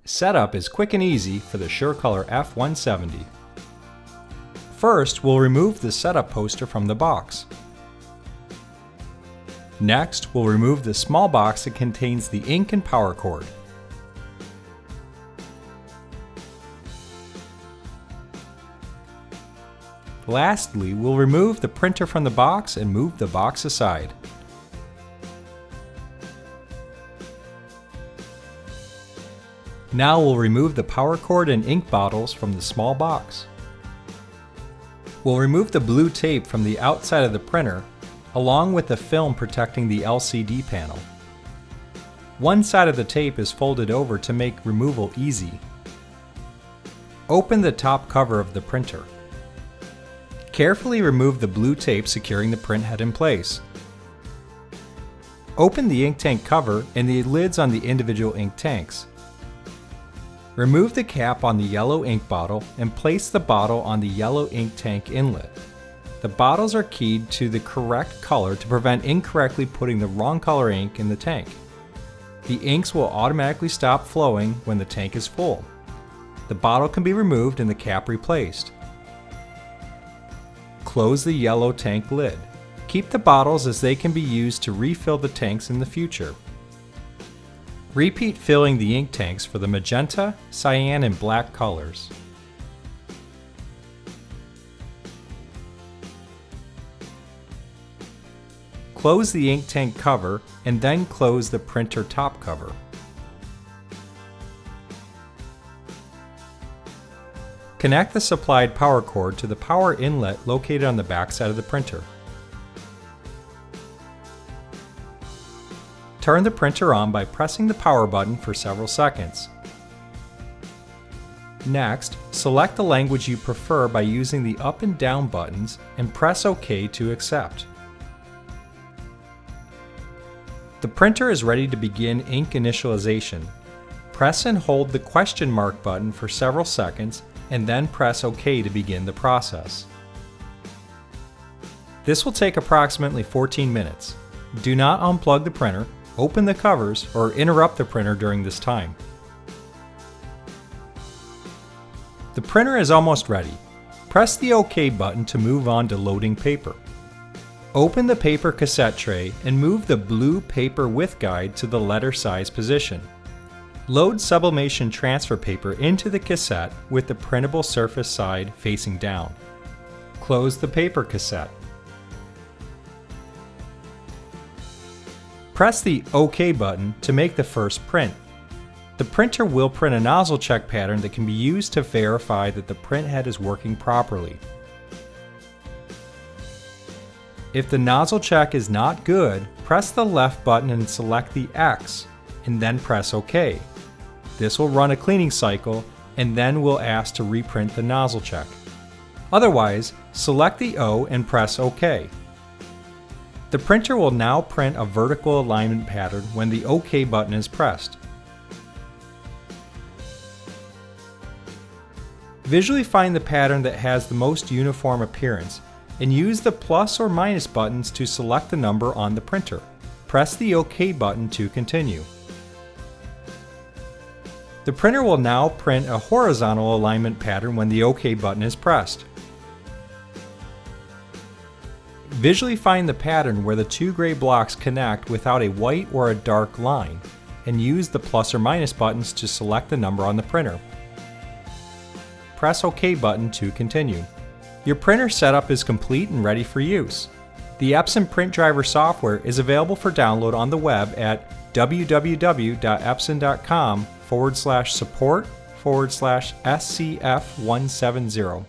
Setup is quick and easy for the SureColor F170. First, we'll remove the setup poster from the box. Next, we'll remove the small box that contains the ink and power cord. Lastly, we'll remove the printer from the box and move the box aside. Now we'll remove the power cord and ink bottles from the small box. We'll remove the blue tape from the outside of the printer, along with the film protecting the LCD panel. One side of the tape is folded over to make removal easy. Open the top cover of the printer. Carefully remove the blue tape securing the print head in place. Open the ink tank cover and the lids on the individual ink tanks. Remove the cap on the yellow ink bottle and place the bottle on the yellow ink tank inlet. The bottles are keyed to the correct color to prevent incorrectly putting the wrong color ink in the tank. The inks will automatically stop flowing when the tank is full. The bottle can be removed and the cap replaced. Close the yellow tank lid. Keep the bottles as they can be used to refill the tanks in the future. Repeat filling the ink tanks for the magenta, cyan, and black colors. Close the ink tank cover and then close the printer top cover. Connect the supplied power cord to the power inlet located on the back side of the printer. Turn the printer on by pressing the power button for several seconds. Next, select the language you prefer by using the up and down buttons and press OK to accept. The printer is ready to begin ink initialization. Press and hold the question mark button for several seconds and then press OK to begin the process. This will take approximately 14 minutes. Do not unplug the printer, open the covers, or interrupt the printer during this time. The printer is almost ready. Press the OK button to move on to loading paper. Open the paper cassette tray and move the blue paper width guide to the letter size position. Load sublimation transfer paper into the cassette with the printable surface side facing down. Close the paper cassette. Press the OK button to make the first print. The printer will print a nozzle check pattern that can be used to verify that the print head is working properly. If the nozzle check is not good, press the left button and select the X, and then press OK. This will run a cleaning cycle and then will ask to reprint the nozzle check. Otherwise, select the O and press OK. The printer will now print a vertical alignment pattern when the OK button is pressed. Visually find the pattern that has the most uniform appearance and use the plus or minus buttons to select the number on the printer. Press the OK button to continue. The printer will now print a horizontal alignment pattern when the OK button is pressed. Visually find the pattern where the two gray blocks connect without a white or a dark line, and use the plus or minus buttons to select the number on the printer. Press OK button to continue. Your printer setup is complete and ready for use. The Epson Print Driver software is available for download on the web at www.epson.com/support/SCF170.